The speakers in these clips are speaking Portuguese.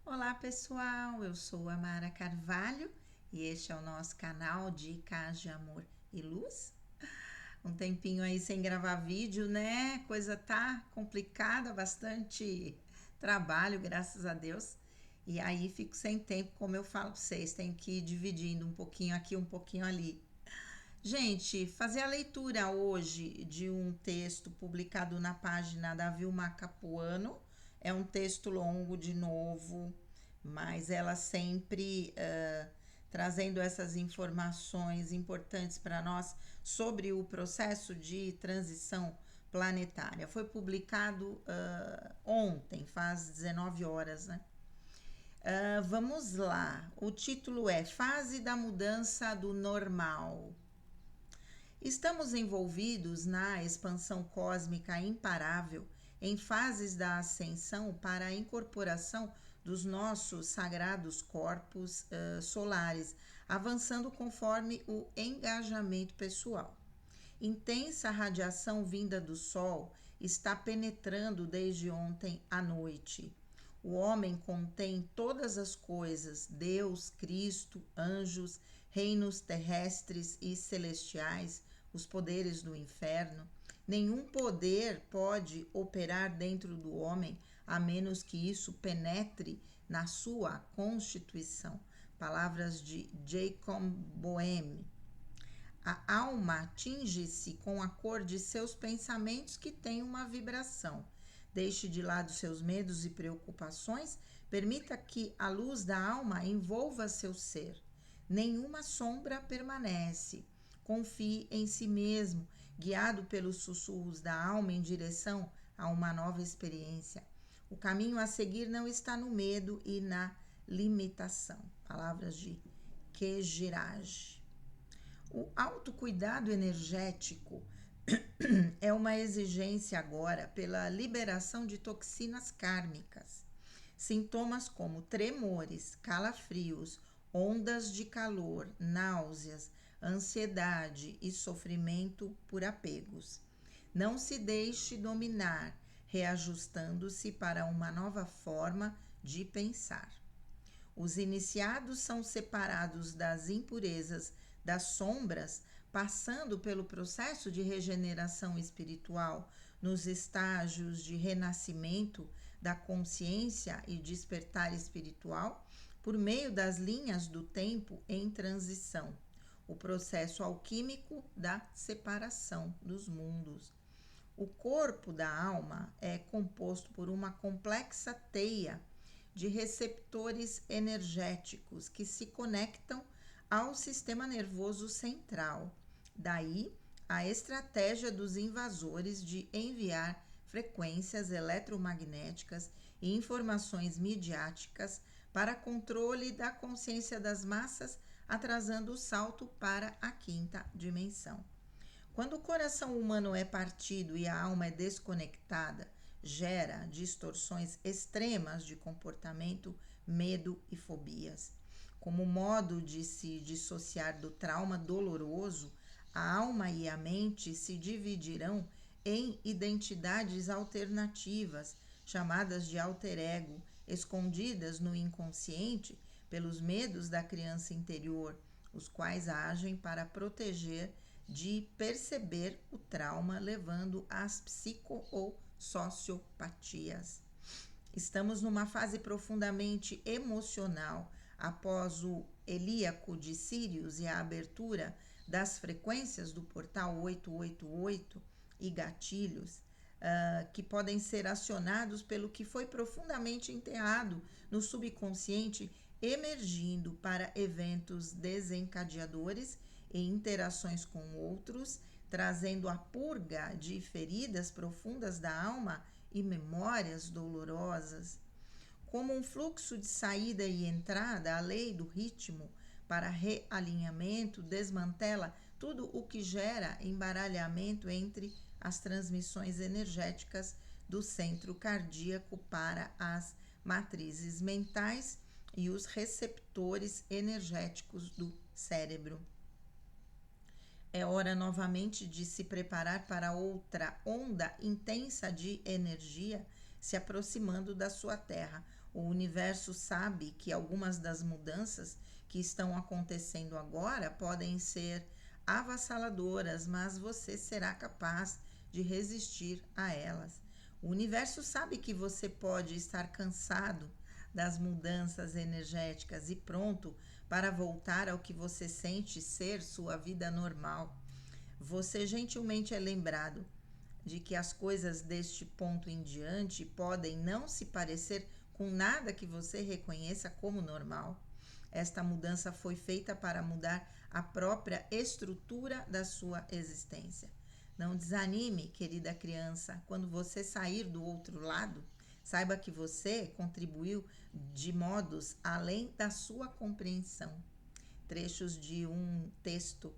Olá pessoal, eu sou a Mara Carvalho e este é o nosso canal Dicas de Amor e Luz. Um tempinho aí sem gravar vídeo, né? Coisa tá complicada, bastante trabalho, graças a Deus. E aí fico sem tempo, como eu falo pra vocês, tenho que ir dividindo um pouquinho aqui, um pouquinho ali. Gente, fazer a leitura hoje de um texto publicado na página da Vilma Capuano. É um texto longo de novo, mas ela sempre trazendo essas informações importantes para nós sobre o processo de transição planetária. Foi publicado ontem, faz 19 horas, né? Vamos lá. O título é Fase da Mudança do Normal. Estamos envolvidos na expansão cósmica imparável, em fases da ascensão para a incorporação dos nossos sagrados corpos solares, avançando conforme o engajamento pessoal. Intensa radiação vinda do Sol está penetrando desde ontem à noite. O homem contém todas as coisas, Deus, Cristo, anjos, reinos terrestres e celestiais, os poderes do inferno. Nenhum poder pode operar dentro do homem a menos que isso penetre na sua constituição. Palavras de Jacob Boehme. A alma atinge-se com a cor de seus pensamentos que tem uma vibração. Deixe de lado seus medos e preocupações, permita que a luz da alma envolva seu ser. Nenhuma sombra permanece. Confie em si mesmo, guiado pelos sussurros da alma em direção a uma nova experiência. O caminho a seguir não está no medo e na limitação. Palavras de Kejiraj. O autocuidado energético é uma exigência agora pela liberação de toxinas kármicas. Sintomas como tremores, calafrios, ondas de calor, náuseas, ansiedade e sofrimento por apegos. Não se deixe dominar, reajustando-se para uma nova forma de pensar. Os iniciados são separados das impurezas, das sombras, passando pelo processo de regeneração espiritual, nos estágios de renascimento da consciência e despertar espiritual, por meio das linhas do tempo em transição, o processo alquímico da separação dos mundos. O corpo da alma é composto por uma complexa teia de receptores energéticos que se conectam ao sistema nervoso central. Daí a estratégia dos invasores de enviar frequências eletromagnéticas e informações midiáticas para controle da consciência das massas, atrasando o salto para a quinta dimensão. Quando o coração humano é partido e a alma é desconectada, gera distorções extremas de comportamento, medo e fobias. Como modo de se dissociar do trauma doloroso, a alma e a mente se dividirão em identidades alternativas, chamadas de alter ego, escondidas no inconsciente pelos medos da criança interior, os quais agem para proteger de perceber o trauma, levando às psico ou sociopatias. Estamos numa fase profundamente emocional após o helíaco de Sírius e a abertura das frequências do portal 888 e gatilhos que podem ser acionados pelo que foi profundamente enterrado no subconsciente, emergindo para eventos desencadeadores e interações com outros, trazendo a purga de feridas profundas da alma e memórias dolorosas. Como um fluxo de saída e entrada, a lei do ritmo para realinhamento desmantela tudo o que gera embaralhamento entre as transmissões energéticas do centro cardíaco para as matrizes mentais e os receptores energéticos do cérebro. É hora novamente de se preparar para outra onda intensa de energia se aproximando da sua terra. O universo sabe que algumas das mudanças que estão acontecendo agora podem ser avassaladoras, mas você será capaz de resistir a elas. O universo sabe que você pode estar cansado das mudanças energéticas e pronto para voltar ao que você sente ser sua vida normal. Você gentilmente é lembrado de que as coisas deste ponto em diante podem não se parecer com nada que você reconheça como normal. Esta mudança foi feita para mudar a própria estrutura da sua existência. Não desanime, querida criança, quando você sair do outro lado. Saiba que você contribuiu de modos além da sua compreensão. Trechos de um texto,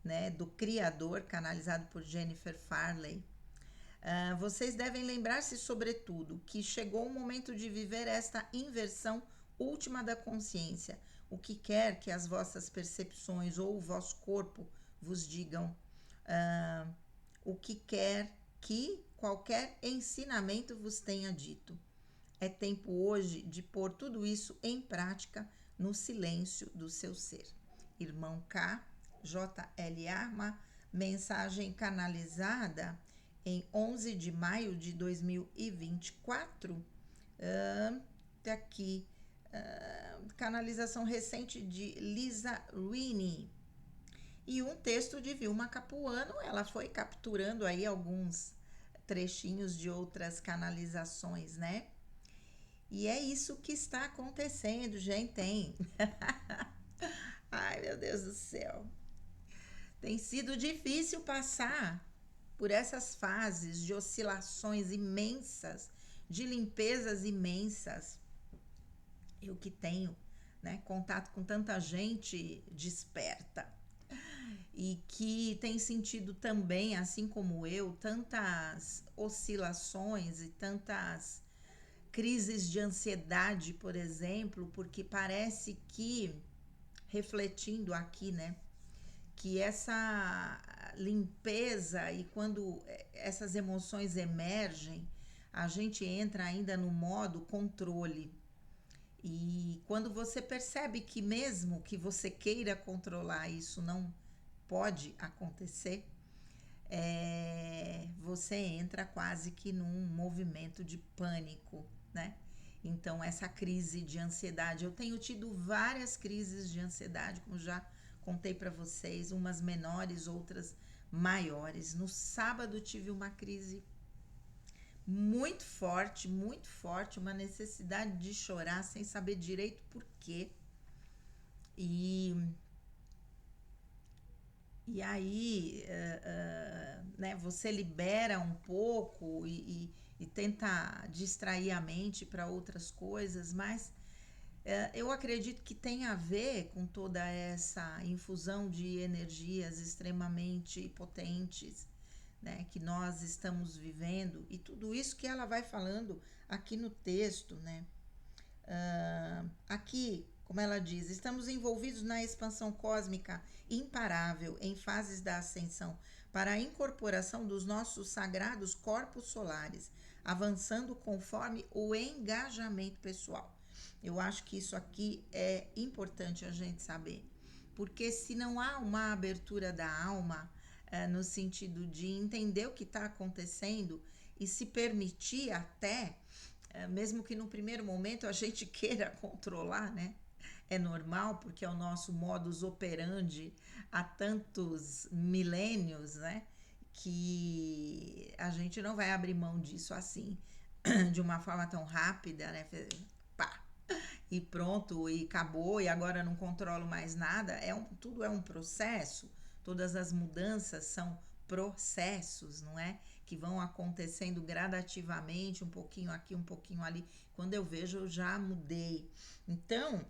né, do Criador, canalizado por Jennifer Farley. Vocês devem lembrar-se, sobretudo, que chegou o momento de viver esta inversão última da consciência. O que quer que as vossas percepções ou o vosso corpo vos digam, o que quer que qualquer ensinamento vos tenha dito. É tempo hoje de pôr tudo isso em prática no silêncio do seu ser. Irmão K, JLA, uma mensagem canalizada em 11 de maio de 2024. Tá aqui, canalização recente de Lisa Rini. E um texto de Vilma Capuano, ela foi capturando aí alguns trechinhos de outras canalizações, né? E é isso que está acontecendo, gente. Ai, meu Deus do céu. Tem sido difícil passar por essas fases de oscilações imensas, de limpezas imensas. Eu que tenho, né, contato com tanta gente desperta e que tem sentido também, assim como eu, tantas oscilações e tantas crises de ansiedade, por exemplo, porque parece que, refletindo aqui, né, que essa limpeza e quando essas emoções emergem, a gente entra ainda no modo controle. E quando você percebe que mesmo que você queira controlar, isso não pode acontecer, você entra quase que num movimento de pânico, né? Então, essa crise de ansiedade, eu tenho tido várias crises de ansiedade, como já contei para vocês, umas menores, outras maiores. No sábado tive uma crise muito forte, uma necessidade de chorar sem saber direito por quê. E aí, né, você libera um pouco e tenta distrair a mente para outras coisas, mas eu acredito que tem a ver com toda essa infusão de energias extremamente potentes, né, que nós estamos vivendo, e tudo isso que ela vai falando aqui no texto, né? Aqui, como ela diz, estamos envolvidos na expansão cósmica imparável em fases da ascensão para a incorporação dos nossos sagrados corpos solares, avançando conforme o engajamento pessoal. Eu acho que isso aqui é importante a gente saber, porque se não há uma abertura da alma, no sentido de entender o que está acontecendo e se permitir até, mesmo que no primeiro momento a gente queira controlar, né? É normal, porque é o nosso modus operandi há tantos milênios, né? Que a gente não vai abrir mão disso assim, de uma forma tão rápida, né? Pá, e pronto, e acabou, e agora não controlo mais nada. Tudo é um processo, todas as mudanças são processos, não é? Que vão acontecendo gradativamente, um pouquinho aqui, um pouquinho ali. Quando eu vejo, eu já mudei. Então,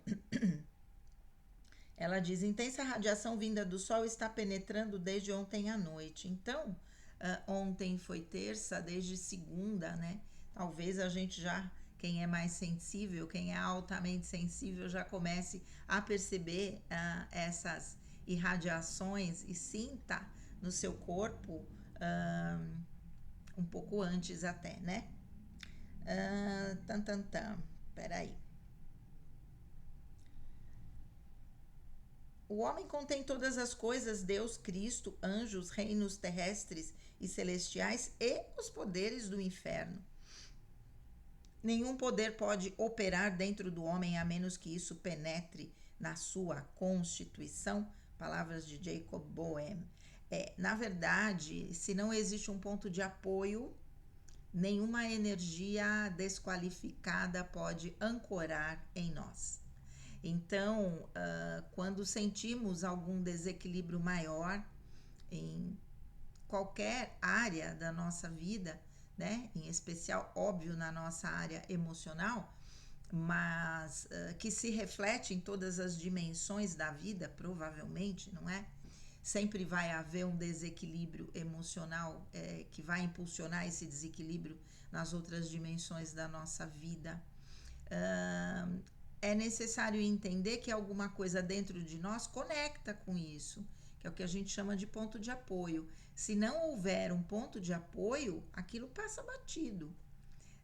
ela diz: intensa radiação vinda do Sol está penetrando desde ontem à noite. Então, ontem foi terça, desde segunda, né? Talvez a gente já, quem é mais sensível, quem é altamente sensível, já comece a perceber essas irradiações e sinta no seu corpo um pouco antes até, né? Tan, tan, tan. Peraí. O homem contém todas as coisas, Deus, Cristo, anjos, reinos terrestres e celestiais e os poderes do inferno. Nenhum poder pode operar dentro do homem a menos que isso penetre na sua constituição. Palavras de Jacob Boehme. Na verdade, se não existe um ponto de apoio, nenhuma energia desqualificada pode ancorar em nós. Então, quando sentimos algum desequilíbrio maior em qualquer área da nossa vida, né? Em especial, óbvio, na nossa área emocional, mas que se reflete em todas as dimensões da vida, provavelmente, não é? Sempre vai haver um desequilíbrio emocional que vai impulsionar esse desequilíbrio nas outras dimensões da nossa vida. É necessário entender que alguma coisa dentro de nós conecta com isso, que é o que a gente chama de ponto de apoio. Se não houver um ponto de apoio, aquilo passa batido,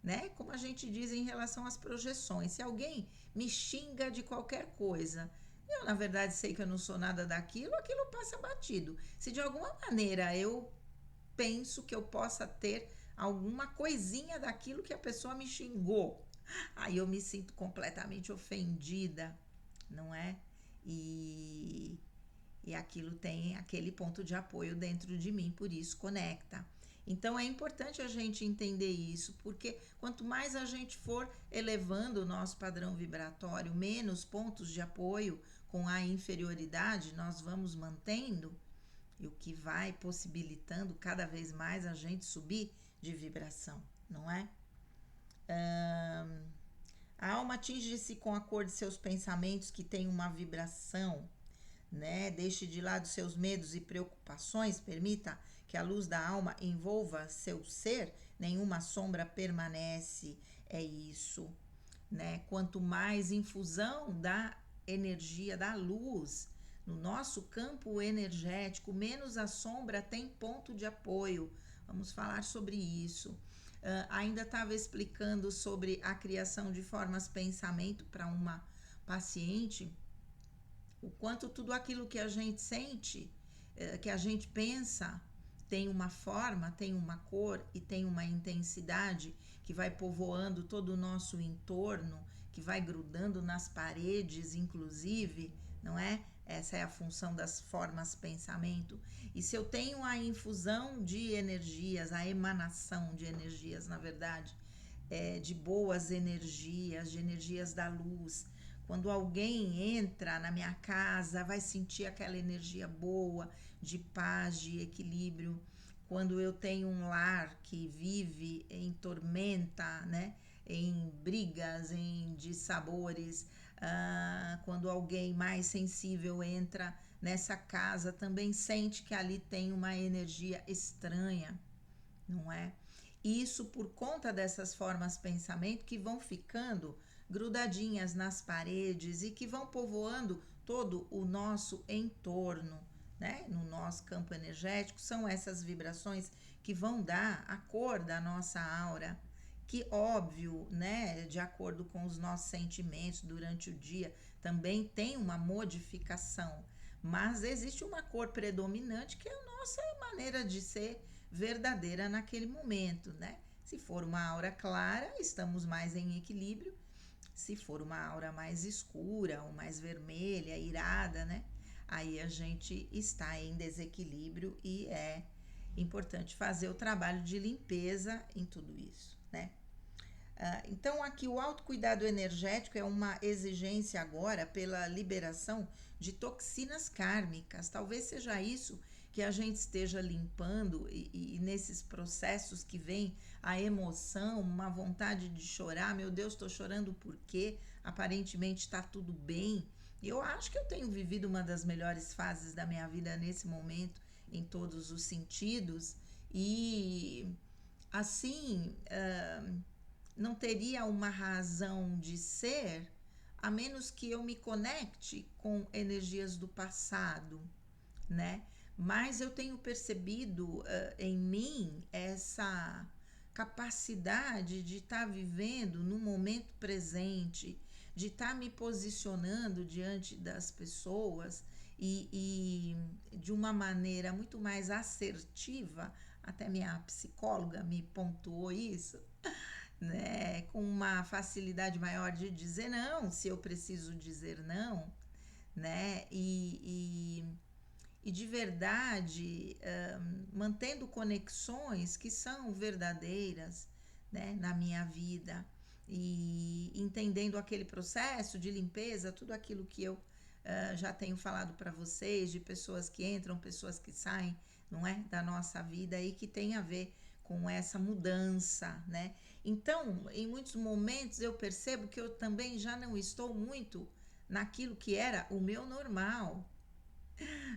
né? Como a gente diz em relação às projeções. Se alguém me xinga de qualquer coisa, eu na verdade sei que eu não sou nada daquilo, aquilo passa batido. Se de alguma maneira eu penso que eu possa ter alguma coisinha daquilo que a pessoa me xingou, aí eu me sinto completamente ofendida, não é? E aquilo tem aquele ponto de apoio dentro de mim, por isso conecta. Então é importante a gente entender isso, porque quanto mais a gente for elevando o nosso padrão vibratório, menos pontos de apoio com a inferioridade nós vamos mantendo, e o que vai possibilitando cada vez mais a gente subir de vibração, não é? A alma atinge-se com a cor de seus pensamentos que tem uma vibração, né? Deixe de lado seus medos e preocupações, permita que a luz da alma envolva seu ser, nenhuma sombra permanece, é isso, né? Quanto mais infusão da energia da luz no nosso campo energético, menos a sombra tem ponto de apoio. Vamos falar sobre isso. Ainda estava explicando sobre a criação de formas pensamento para uma paciente, o quanto tudo aquilo que a gente sente, que a gente pensa, tem uma forma, tem uma cor e tem uma intensidade que vai povoando todo o nosso entorno, que vai grudando nas paredes, inclusive, não é? Essa é a função das formas pensamento. E se eu tenho a infusão de energias, a emanação de energias, na verdade, de boas energias, de energias da luz, quando alguém entra na minha casa, vai sentir aquela energia boa, de paz, de equilíbrio. Quando eu tenho um lar que vive em tormenta, né? Em brigas, em dissabores, quando alguém mais sensível entra nessa casa, também sente que ali tem uma energia estranha, não é? Isso por conta dessas formas de pensamento que vão ficando grudadinhas nas paredes e que vão povoando todo o nosso entorno, né? No nosso campo energético, são essas vibrações que vão dar a cor da nossa aura, que óbvio, né, de acordo com os nossos sentimentos durante o dia, também tem uma modificação, mas existe uma cor predominante que é a nossa maneira de ser verdadeira naquele momento, né? Se for uma aura clara, estamos mais em equilíbrio. Se for uma aura mais escura ou mais vermelha, irada, né? Aí a gente está em desequilíbrio e é importante fazer o trabalho de limpeza em tudo isso, né? Então aqui o autocuidado energético é uma exigência agora pela liberação de toxinas kármicas. Talvez seja isso que a gente esteja limpando e nesses processos que vem a emoção, uma vontade de chorar. Meu Deus, estou chorando porque aparentemente está tudo bem. Eu acho que eu tenho vivido uma das melhores fases da minha vida nesse momento, em todos os sentidos. E assim, não teria uma razão de ser a menos que eu me conecte com energias do passado, né? Mas eu tenho percebido em mim essa capacidade de estar vivendo no momento presente, de estar me posicionando diante das pessoas e de uma maneira muito mais assertiva. Até minha psicóloga me pontuou isso, né? Com uma facilidade maior de dizer não, se eu preciso dizer não, né? E de verdade, mantendo conexões que são verdadeiras, né, na minha vida e entendendo aquele processo de limpeza, tudo aquilo que eu já tenho falado para vocês, de pessoas que entram, pessoas que saem, não é, da nossa vida e que tem a ver com essa mudança, né? Então, em muitos momentos eu percebo que eu também já não estou muito naquilo que era o meu normal,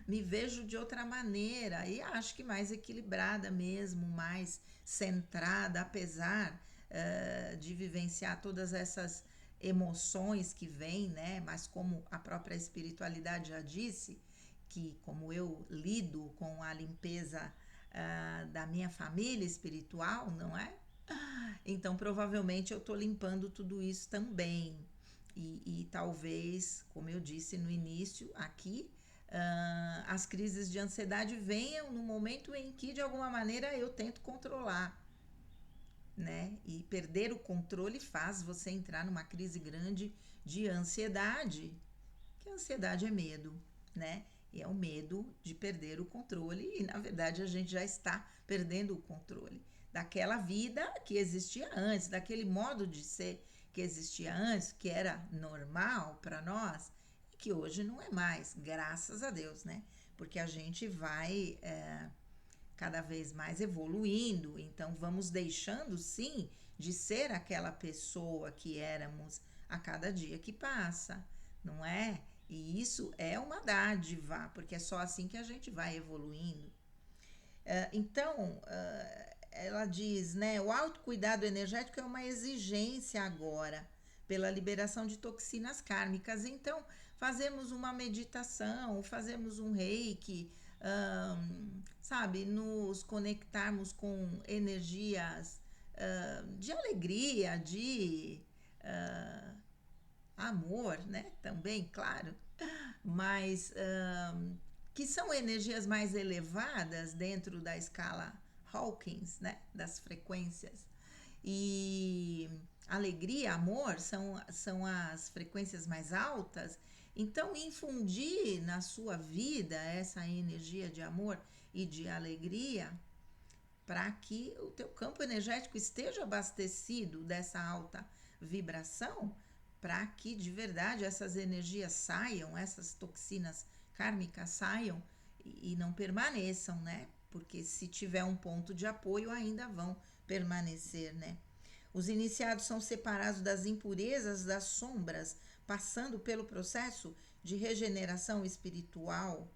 me vejo de outra maneira e acho que mais equilibrada mesmo, mais centrada, apesar de vivenciar todas essas emoções que vêm, né? Mas como a própria espiritualidade já disse, que como eu lido com a limpeza da minha família espiritual, não é? Então provavelmente eu estou limpando tudo isso também. E talvez, como eu disse no início aqui, as crises de ansiedade venham no momento em que, de alguma maneira, eu tento controlar, né? E perder o controle faz você entrar numa crise grande de ansiedade, que a ansiedade é medo, né? E é o medo de perder o controle, e na verdade a gente já está perdendo o controle daquela vida que existia antes, daquele modo de ser que existia antes, que era normal para nós, e que hoje não é mais, graças a Deus, né? Porque a gente vai cada vez mais evoluindo, então vamos deixando sim de ser aquela pessoa que éramos a cada dia que passa, não é? E isso é uma dádiva, porque é só assim que a gente vai evoluindo. Então, ela diz, né, o autocuidado energético é uma exigência agora pela liberação de toxinas kármicas. Então, fazemos uma meditação, fazemos um reiki, sabe, nos conectarmos com energias de alegria, de amor, né, também, claro, mas que são energias mais elevadas dentro da escala Hawkins, né, das frequências. E alegria, amor são as frequências mais altas. Então, infundir na sua vida essa energia de amor e de alegria para que o teu campo energético esteja abastecido dessa alta vibração, para que de verdade essas energias saiam, essas toxinas kármicas saiam e não permaneçam, né? Porque se tiver um ponto de apoio, ainda vão permanecer, né? Os iniciados são separados das impurezas, das sombras, passando pelo processo de regeneração espiritual,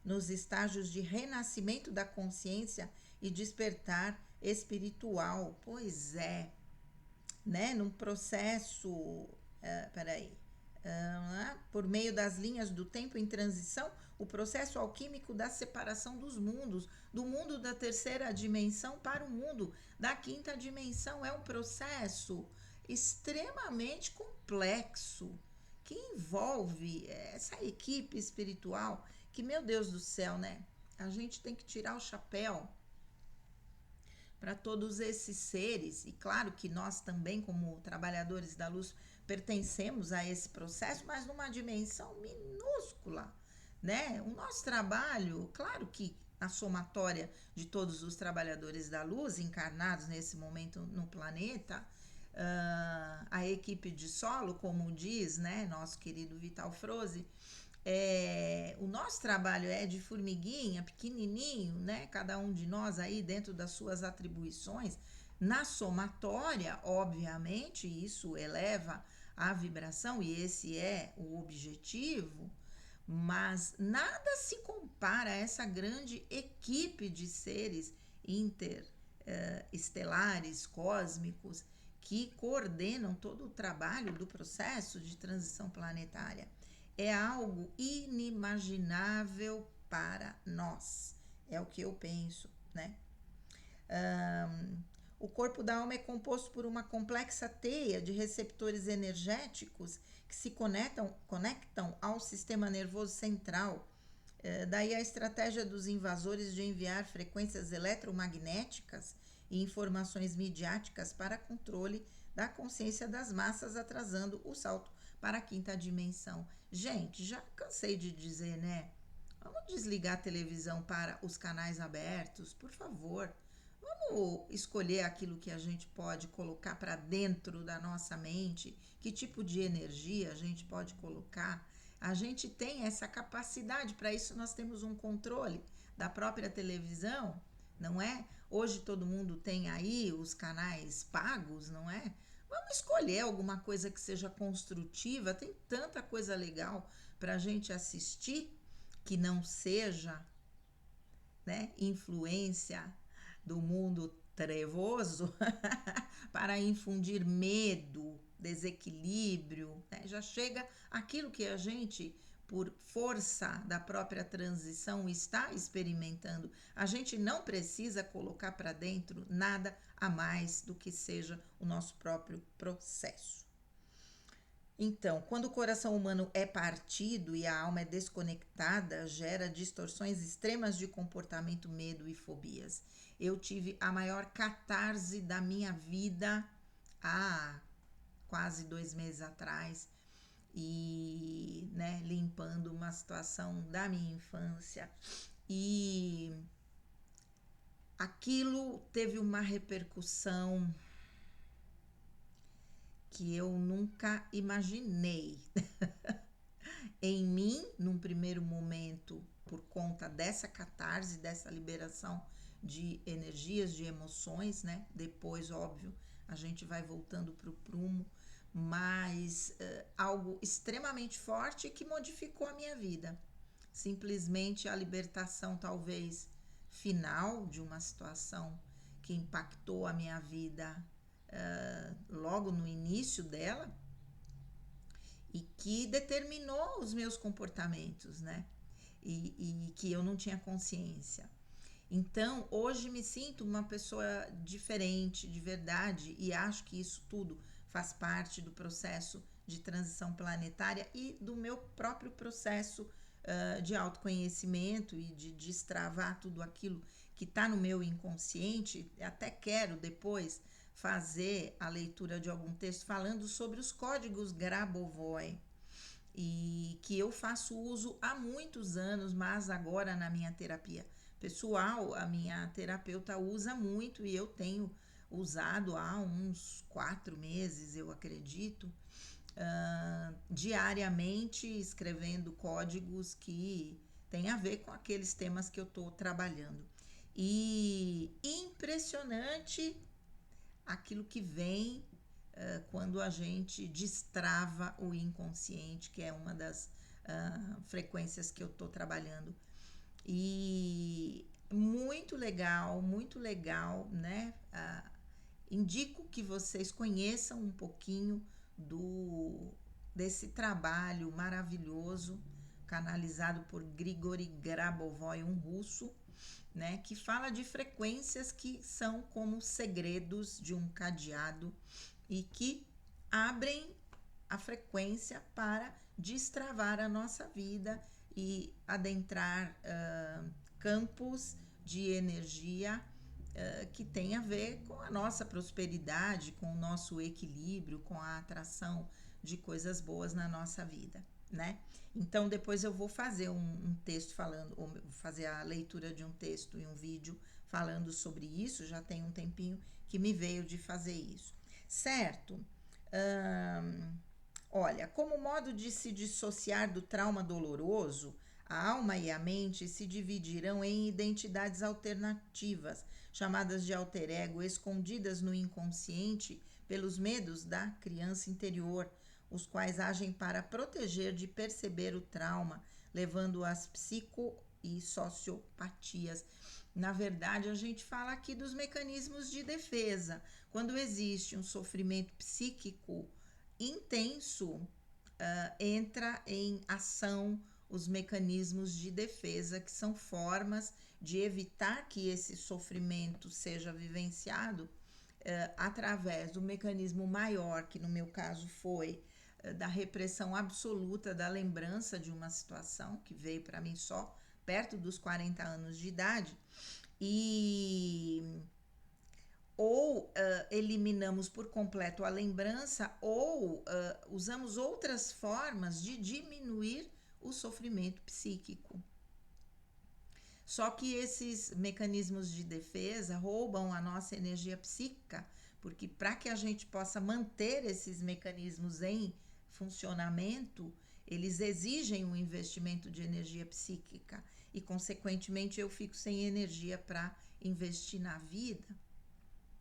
nos estágios de renascimento da consciência e despertar espiritual. Pois é, né? Num processo, por meio das linhas do tempo em transição, o processo alquímico da separação dos mundos, do mundo da terceira dimensão para o mundo da quinta dimensão. É um processo extremamente complexo que envolve essa equipe espiritual que, meu Deus do céu, né? A gente tem que tirar o chapéu para todos esses seres, e claro que nós também, como trabalhadores da luz, pertencemos a esse processo, mas numa dimensão minúscula, né? O nosso trabalho, claro que a somatória de todos os trabalhadores da luz encarnados nesse momento no planeta, a equipe de solo, como diz, né, nosso querido Vital Froze, o nosso trabalho é de formiguinha, pequenininho, né? Cada um de nós aí dentro das suas atribuições. Na somatória, obviamente, isso eleva a vibração e esse é o objetivo, mas nada se compara a essa grande equipe de seres interestelares, cósmicos, que coordenam todo o trabalho do processo de transição planetária. É algo inimaginável para nós. É o que eu penso, né? O corpo da alma é composto por uma complexa teia de receptores energéticos que se conectam ao sistema nervoso central. Daí a estratégia dos invasores de enviar frequências eletromagnéticas e informações midiáticas para controle da consciência das massas, atrasando o salto para a quinta dimensão. Gente, já cansei de dizer, né? Vamos desligar a televisão para os canais abertos, por favor. Vamos escolher aquilo que a gente pode colocar para dentro da nossa mente, que tipo de energia a gente pode colocar. A gente tem essa capacidade, para isso nós temos um controle da própria televisão, não é? Hoje todo mundo tem aí os canais pagos, não é? Vamos escolher alguma coisa que seja construtiva, tem tanta coisa legal para a gente assistir que não seja, né, influência do mundo trevoso para infundir medo, desequilíbrio, né? Já chega aquilo que a gente, por força da própria transição, está experimentando. A gente não precisa colocar para dentro nada a mais do que seja o nosso próprio processo. Então, quando o coração humano é partido e a alma é desconectada, gera distorções extremas de comportamento, medo e fobias. Eu tive a maior catarse da minha vida há quase 2 meses atrás, e né, limpando uma situação da minha infância, e aquilo teve uma repercussão que eu nunca imaginei em mim, num primeiro momento, por conta dessa catarse, dessa liberação de energias, de emoções, né? Depois, óbvio, a gente vai voltando para o prumo, mas algo extremamente forte que modificou a minha vida. Simplesmente a libertação, talvez, final de uma situação que impactou a minha vida logo no início dela, e que determinou os meus comportamentos, né? E que eu não tinha consciência. Então, hoje me sinto uma pessoa diferente, de verdade, e acho que isso tudo faz parte do processo de transição planetária e do meu próprio processo de autoconhecimento e de destravar tudo aquilo que está no meu inconsciente. Até quero depois fazer a leitura de algum texto falando sobre os códigos Grabovoi, e que eu faço uso há muitos anos, mas agora na minha terapia pessoal, a minha terapeuta usa muito e eu tenho usado há uns 4 meses, eu acredito, diariamente, escrevendo códigos que têm a ver com aqueles temas que eu estou trabalhando. E impressionante aquilo que vem quando a gente destrava o inconsciente, que é uma das frequências que eu estou trabalhando. E muito legal, né? Indico que vocês conheçam um pouquinho desse trabalho maravilhoso, canalizado por Grigori Grabovoi, um russo, né, que fala de frequências que são como segredos de um cadeado e que abrem a frequência para destravar a nossa vida e adentrar campos de energia que tem a ver com a nossa prosperidade, com o nosso equilíbrio, com a atração de coisas boas na nossa vida, né? Então depois eu vou fazer um texto falando, ou fazer a leitura de um texto e um vídeo falando sobre isso. Já tem um tempinho que me veio de fazer isso, certo? Olha, como modo de se dissociar do trauma doloroso, a alma e a mente se dividirão em identidades alternativas, chamadas de alter ego, escondidas no inconsciente pelos medos da criança interior, os quais agem para proteger de perceber o trauma, levando às psico e sociopatias. Na verdade, a gente fala aqui dos mecanismos de defesa. Quando existe um sofrimento psíquico intenso, entra em ação os mecanismos de defesa, que são formas de evitar que esse sofrimento seja vivenciado através do mecanismo maior, que no meu caso foi da repressão absoluta da lembrança de uma situação que veio para mim só perto dos 40 anos de idade, e ou eliminamos por completo a lembrança ou usamos outras formas de diminuir o sofrimento psíquico. Só que esses mecanismos de defesa roubam a nossa energia psíquica, porque para que a gente possa manter esses mecanismos em funcionamento, eles exigem um investimento de energia psíquica e, consequentemente, eu fico sem energia para investir na vida,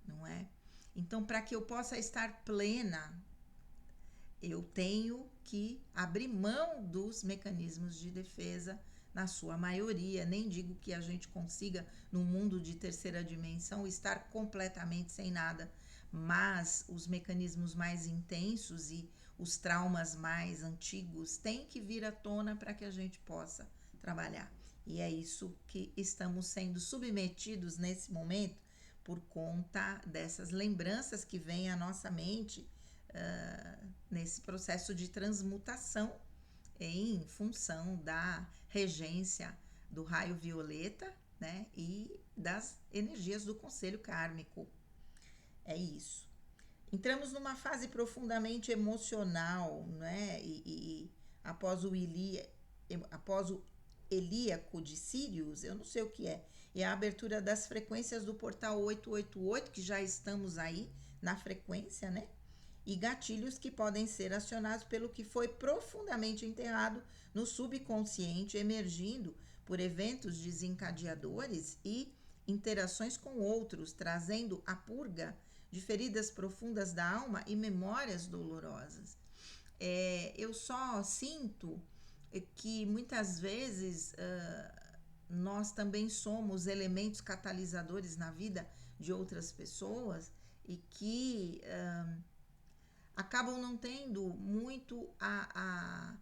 não é? Então, para que eu possa estar plena, eu tenho que abrir mão dos mecanismos de defesa na sua maioria. Nem digo que a gente consiga, num mundo de terceira dimensão, estar completamente sem nada, mas os mecanismos mais intensos e os traumas mais antigos têm que vir à tona para que a gente possa trabalhar. E é isso que estamos sendo submetidos nesse momento por conta dessas lembranças que vêm à nossa mente nesse processo de transmutação em função da regência do raio violeta, né, e das energias do conselho kármico. É isso. Entramos numa fase profundamente emocional, né, e após o Helíaco de Sírius, eu não sei o que é, e a abertura das frequências do portal 888, que já estamos aí na frequência, né? E gatilhos que podem ser acionados pelo que foi profundamente enterrado no subconsciente, emergindo por eventos desencadeadores e interações com outros, trazendo a purga de feridas profundas da alma e memórias dolorosas. Eu só sinto que muitas vezes nós também somos elementos catalisadores na vida de outras pessoas e que acabam não tendo muito a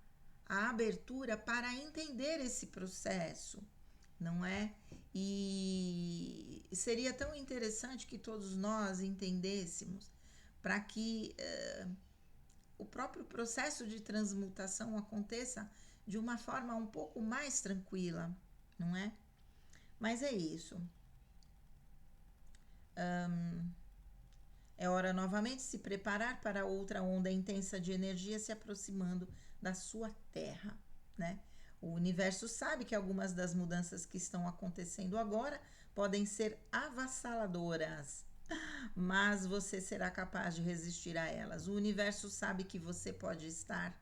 abertura para entender esse processo, não é? E seria tão interessante que todos nós entendêssemos para que o próprio processo de transmutação aconteça de uma forma um pouco mais tranquila, não é? Mas é isso. É hora novamente de se preparar para outra onda intensa de energia se aproximando da sua terra, né? O universo sabe que algumas das mudanças que estão acontecendo agora podem ser avassaladoras, mas você será capaz de resistir a elas. O universo sabe que você pode estar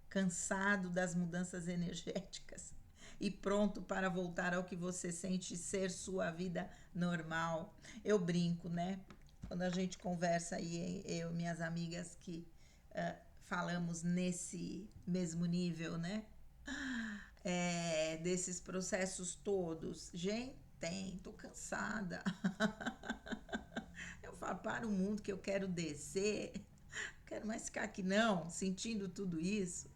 cansado das mudanças energéticas e pronto para voltar ao que você sente ser sua vida normal. Eu brinco, né? Quando a gente conversa aí, eu e minhas amigas que falamos nesse mesmo nível, né? Desses processos todos. Gente, tô cansada. Eu falo para o mundo que eu quero descer, não quero mais ficar aqui não, sentindo tudo isso.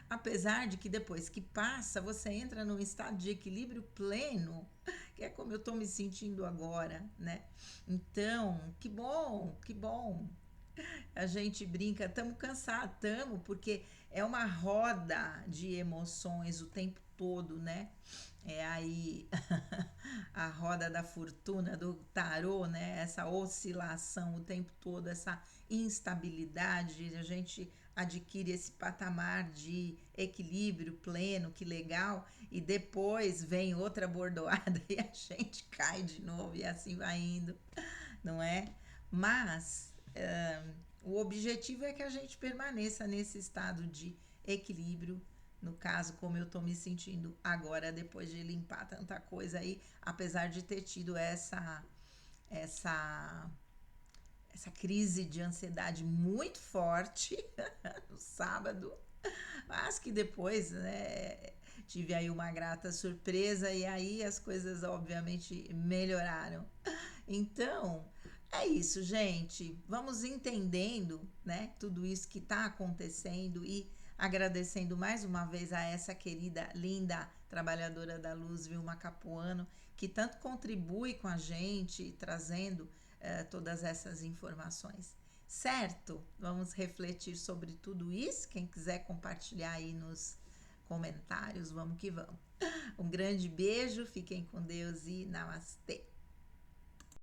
Apesar de que depois que passa, você entra num estado de equilíbrio pleno, que é como eu estou me sentindo agora, né? Então, que bom, que bom. A gente brinca, estamos cansados, estamos, porque é uma roda de emoções o tempo todo, né? É aí a roda da fortuna do tarô, né? Essa oscilação o tempo todo, essa instabilidade, a gente adquire esse patamar de equilíbrio pleno, que legal, e depois vem outra bordoada e a gente cai de novo e assim vai indo, não é? Mas o objetivo é que a gente permaneça nesse estado de equilíbrio, no caso, como eu tô me sentindo agora, depois de limpar tanta coisa aí, apesar de ter tido essa crise de ansiedade muito forte no sábado, mas que depois, né, tive aí uma grata surpresa e aí as coisas obviamente melhoraram. Então, é isso, gente. Vamos entendendo, né, tudo isso que está acontecendo e agradecendo mais uma vez a essa querida, linda trabalhadora da luz, Vilma Capuano, que tanto contribui com a gente, trazendo todas essas informações. Certo? Vamos refletir sobre tudo isso. Quem quiser compartilhar aí nos comentários, vamos que vamos. Um grande beijo, fiquem com Deus e namastê!